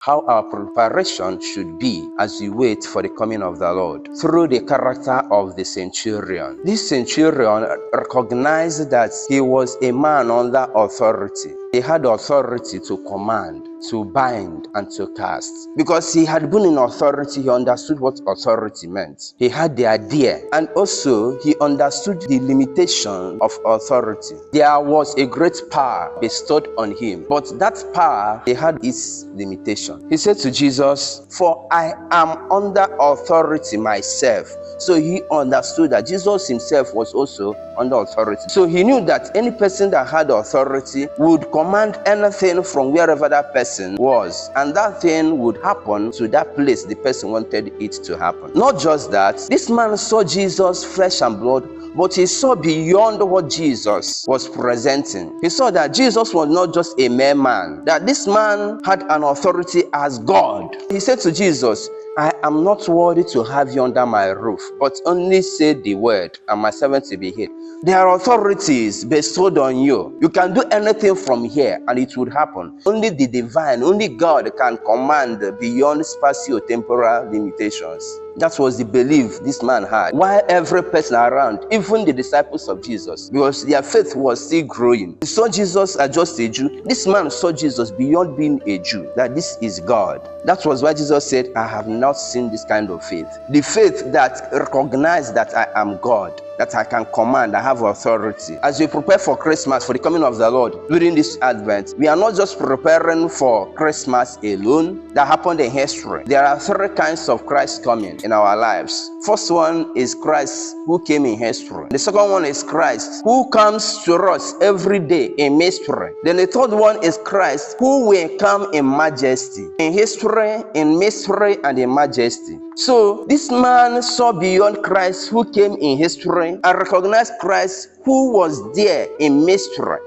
how our preparation should be as we wait for the coming of the Lord through the character of the centurion. This centurion recognized that he was a man under authority. He had authority to command, to bind, and to cast. Because he had been in authority, he understood what authority meant. He had the idea, and also he understood the limitation of authority. There was a great power bestowed on him, but that power, he had its limitation. He said to Jesus, "For I am under authority myself." So he understood that Jesus himself was also under authority. So he knew that any person that had authority would command anything from wherever that person was, and that thing would happen to that place the person wanted it to happen. Not just that, this man saw Jesus flesh and blood, but he saw beyond what Jesus was presenting. He saw that Jesus was not just a mere man, that this man had an authority as God. He said to Jesus, "I am not worthy to have you under my roof, but only say the word, and my servant will be healed." There are authorities bestowed on you. You can do anything from here, and it would happen. Only the divine, only God can command beyond spatio-temporal limitations. That was the belief this man had. While every person around, even the disciples of Jesus, because their faith was still growing, they saw Jesus as just a Jew. This man saw Jesus beyond being a Jew, that this is God. That was why Jesus said, "I have not seen this kind of faith." The faith that recognized that I am God, that I can command, I have authority. As we prepare for Christmas, for the coming of the Lord during this Advent, we are not just preparing for Christmas alone. That happened in history. There are three kinds of Christ coming in our lives. First one is Christ who came in history. The second one is Christ who comes to us every day in mystery. Then the third one is Christ who will come in majesty, in history, in mystery, and in majesty. So this man saw beyond Christ who came in history and recognized Christ who was there in mystery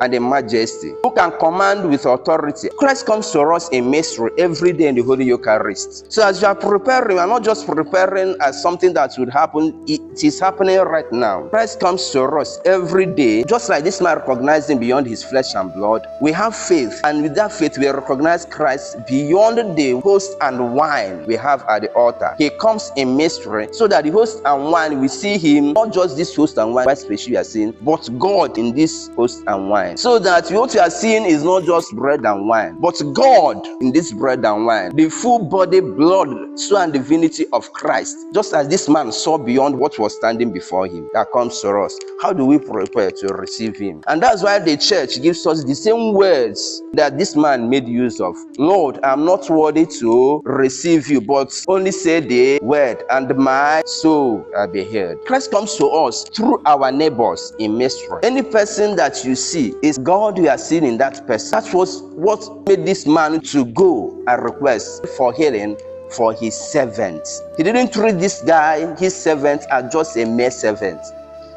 and in majesty, who can command with authority. Christ comes to us in mystery every day in the Holy Eucharist. So as you are preparing, you are not just preparing as something that would happen, it is happening right now. Christ comes to us every day, just like this man recognized him beyond his flesh and blood. We have faith, and with that faith, we recognize Christ beyond the host and wine we have at the altar. He comes in mystery, so that the host and wine, we see him, not just this host and wine, white species we are seeing, but God in this host and wine. So that what you are seeing is not just bread and wine, but God in this bread and wine, the full body, blood, soul, and divinity of Christ. Just as this man saw beyond what was standing before him, that comes to us. How do we prepare to receive him? And that's why the church gives us the same words that this man made use of. "Lord, I am not worthy to receive you, but only say the word, and my soul will be healed." Christ comes to us through our neighbors in mystery. Any person that you see is God you are seeing in that person. That was what made this man to go and request for healing for his servants. He didn't treat this guy, his servant, as just a mere servant.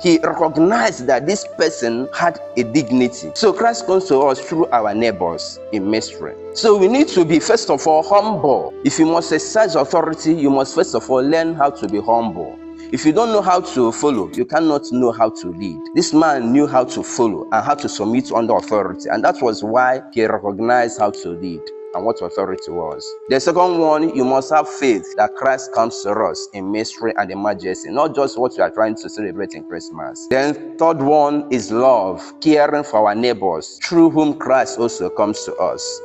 He recognized that this person had a dignity. So Christ comes to us through our neighbors in mystery. So we need to be, first of all, humble. If you must exercise authority, you must first of all learn how to be humble. If you don't know how to follow, you cannot know how to lead. This man knew how to follow and how to submit under authority, and that was why he recognized how to lead and what authority was. The second one, you must have faith that Christ comes to us in mystery and in majesty, not just what we are trying to celebrate in Christmas. Then third one is love, caring for our neighbors, through whom Christ also comes to us.